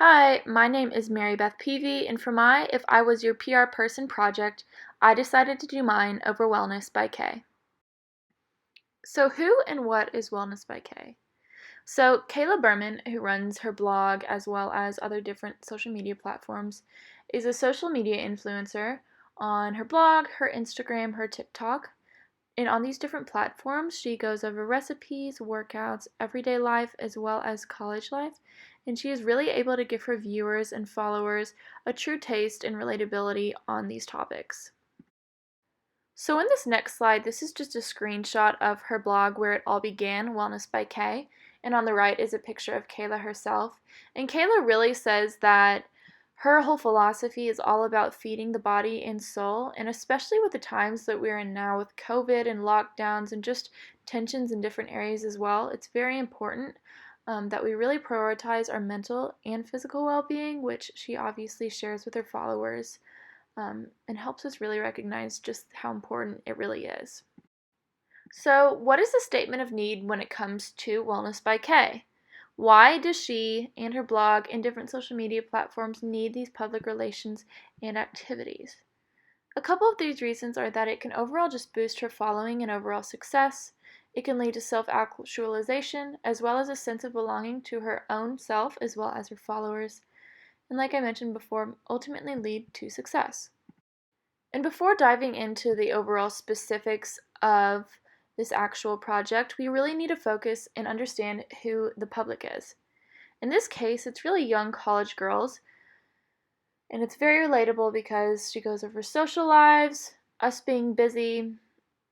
Hi, my name is Mary Beth Peavy, and for my If I Was Your PR Person project, I decided to do mine over Wellness by Kay. So, who and what is Wellness by Kay? So, Kayla Berman, who runs her blog as well as other different social media platforms, is a social media influencer on her blog, her Instagram, her TikTok. And on these different platforms, she goes over recipes, workouts, everyday life, as well as college life. And she is really able to give her viewers and followers a true taste and relatability on these topics. So in this next slide, this is just a screenshot of her blog where it all began, Wellness by Kay. And on the right is a picture of Kayla herself. And Kayla really says that her whole philosophy is all about feeding the body and soul, and especially with the times that we're in now with COVID and lockdowns and just tensions in different areas as well, it's very important that we really prioritize our mental and physical well-being, which she obviously shares with her followers, and helps us really recognize just how important it really is. So, what is the statement of need when it comes to Wellness by Kay? Why does she and her blog and different social media platforms need these public relations and activities? A couple of these reasons are that it can overall just boost her following and overall success. It can lead to self-actualization, as well as a sense of belonging to her own self as well as her followers. And like I mentioned before, ultimately lead to success. And before diving into the overall specifics of this actual project, we really need to focus and understand who the public is. In this case, it's really young college girls, and it's very relatable because she goes over social lives, us being busy,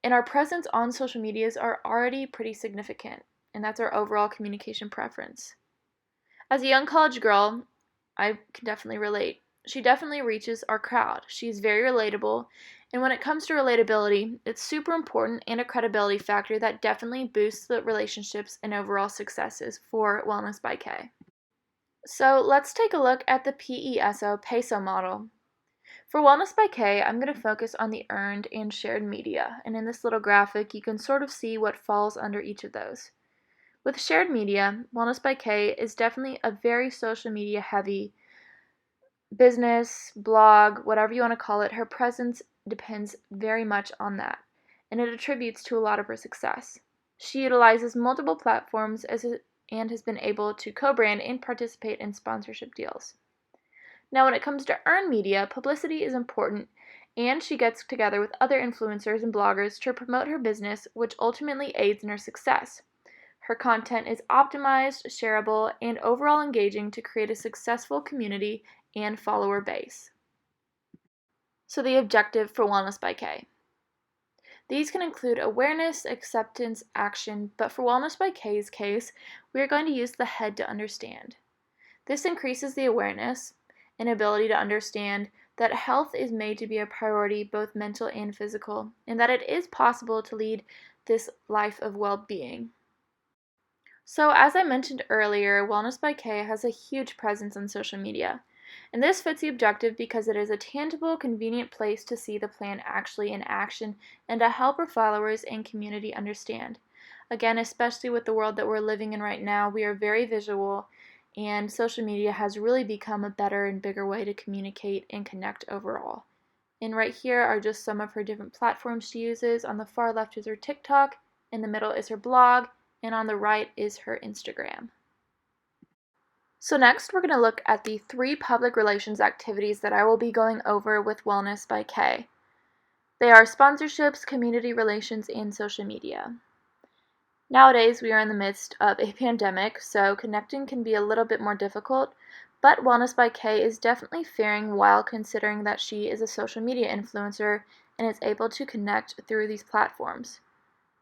and our presence on social medias are already pretty significant, and that's our overall communication preference. As a young college girl, I can definitely relate. She definitely reaches our crowd. She's very relatable, and when it comes to relatability, it's super important and a credibility factor that definitely boosts the relationships and overall successes for Wellness by Kay. So let's take a look at the PESO model. For Wellness by Kay, I'm going to focus on the earned and shared media, and in this little graphic, you can sort of see what falls under each of those. With shared media, Wellness by Kay is definitely a very social media heavy business, blog, whatever you want to call it. Her presence depends very much on that, and it attributes to a lot of her success. She utilizes multiple platforms and has been able to co-brand and participate in sponsorship deals. Now, when it comes to earned media, publicity is important, and she gets together with other influencers and bloggers to promote her business, which ultimately aids in her success. Her content is optimized, shareable, and overall engaging to create a successful community and follower base. So the objective for Wellness by Kay. These can include awareness, acceptance, action, but for Wellness by Kay's case, we are going to use the head to understand. This increases the awareness and ability to understand that health is made to be a priority, both mental and physical, and that it is possible to lead this life of well-being. So, as I mentioned earlier, Wellness by Kay has a huge presence on social media. And this fits the objective because it is a tangible, convenient place to see the plan actually in action and to help her followers and community understand. Again, especially with the world that we're living in right now, we are very visual, and social media has really become a better and bigger way to communicate and connect overall. And right here are just some of her different platforms she uses. On the far left is her TikTok, in the middle is her blog, and on the right is her Instagram. So next we're going to look at the 3 public relations activities that I will be going over with Wellness by Kay. They are sponsorships, community relations, and social media. Nowadays we are in the midst of a pandemic, so connecting can be a little bit more difficult, but Wellness by Kay is definitely faring well considering that she is a social media influencer and is able to connect through these platforms.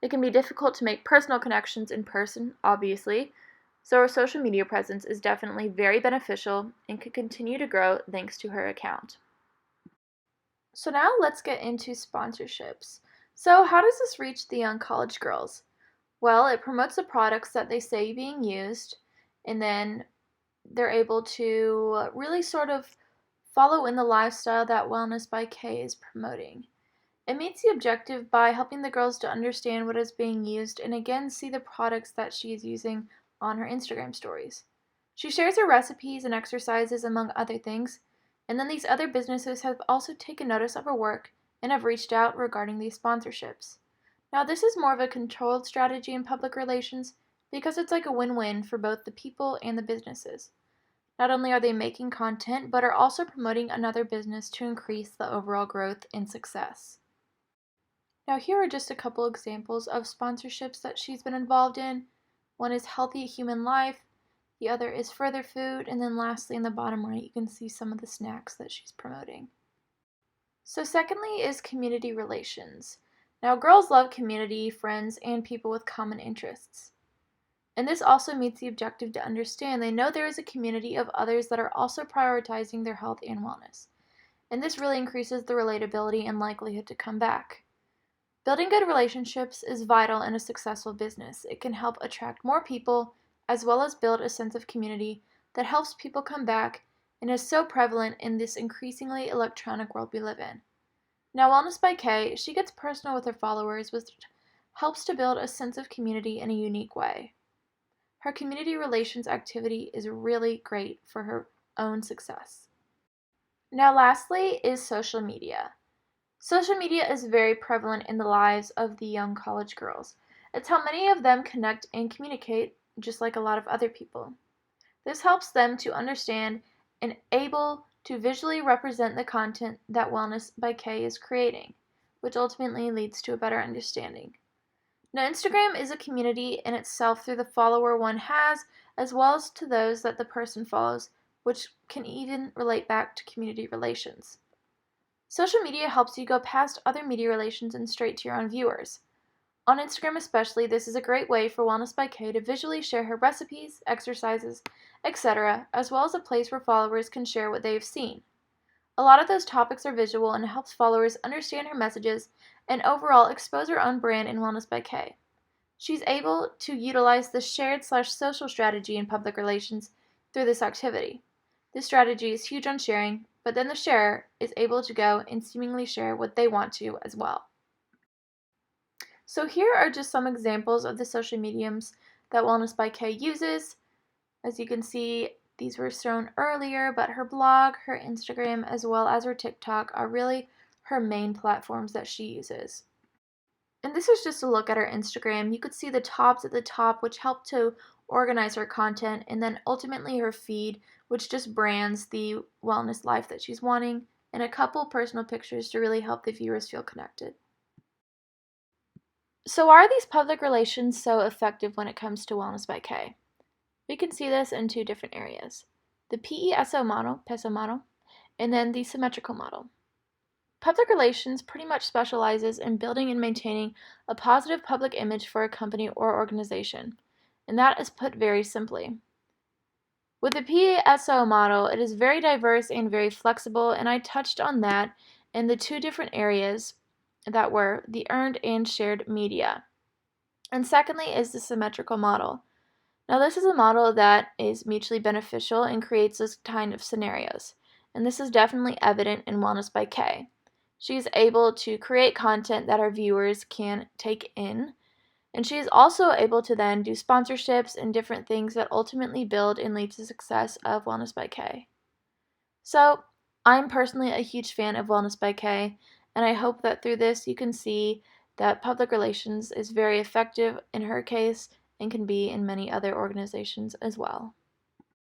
It can be difficult to make personal connections in person, obviously, so her social media presence is definitely very beneficial and could continue to grow thanks to her account. So now let's get into sponsorships. So how does this reach the young college girls? Well, it promotes the products that they say being used, and then they're able to really sort of follow in the lifestyle that Wellness by Kay is promoting. It meets the objective by helping the girls to understand what is being used and again see the products that she is using on her Instagram stories. She shares her recipes and exercises, among other things, and then these other businesses have also taken notice of her work and have reached out regarding these sponsorships. Now, this is more of a controlled strategy in public relations because it's like a win-win for both the people and the businesses. Not only are they making content, but are also promoting another business to increase the overall growth and success. Now, here are just a couple examples of sponsorships that she's been involved in. One is Healthy Human Life, the other is Further Food, and then lastly in the bottom right you can see some of the snacks that she's promoting. So secondly is community relations. Now, girls love community, friends, and people with common interests. And this also meets the objective to understand they know there is a community of others that are also prioritizing their health and wellness. And this really increases the relatability and likelihood to come back. Building good relationships is vital in a successful business. It can help attract more people as well as build a sense of community that helps people come back and is so prevalent in this increasingly electronic world we live in. Now, Wellness by Kay, she gets personal with her followers, which helps to build a sense of community in a unique way. Her community relations activity is really great for her own success. Now, lastly is social media. Social media is very prevalent in the lives of the young college girls. It's how many of them connect and communicate, just like a lot of other people. This helps them to understand and able to visually represent the content that Wellness by Kay is creating, which ultimately leads to a better understanding. Now, Instagram is a community in itself through the follower one has, as well as to those that the person follows, which can even relate back to community relations. Social media helps you go past other media relations and straight to your own viewers. On Instagram especially, this is a great way for Wellness by Kay to visually share her recipes, exercises, etc., as well as a place where followers can share what they have seen. A lot of those topics are visual and it helps followers understand her messages and overall expose her own brand in Wellness by Kay. She's able to utilize the shared/social strategy in public relations through this activity. This strategy is huge on sharing, but then the sharer is able to go and seemingly share what they want to as well. So here are just some examples of the social mediums that Wellness by Kay uses. As you can see, these were shown earlier, but her blog, her Instagram, as well as her TikTok are really her main platforms that she uses. And this is just a look at her Instagram. You could see the tops at the top, which help to organize her content, and then ultimately her feed, which just brands the wellness life that she's wanting, and a couple personal pictures to really help the viewers feel connected. So why are these public relations so effective when it comes to Wellness by Kay? We can see this in two different areas. The PESO model, and then the symmetrical model. Public relations pretty much specializes in building and maintaining a positive public image for a company or organization, and that is put very simply. With the PESO model, it is very diverse and very flexible, and I touched on that in the two different areas that were the earned and shared media. And secondly is the symmetrical model. Now, this is a model that is mutually beneficial and creates this kind of scenarios, and this is definitely evident in Wellness by Kay. She is able to create content that our viewers can take in, and she is also able to then do sponsorships and different things that ultimately build and lead to success of Wellness by Kay. So, I'm personally a huge fan of Wellness by Kay, and I hope that through this you can see that public relations is very effective in her case and can be in many other organizations as well.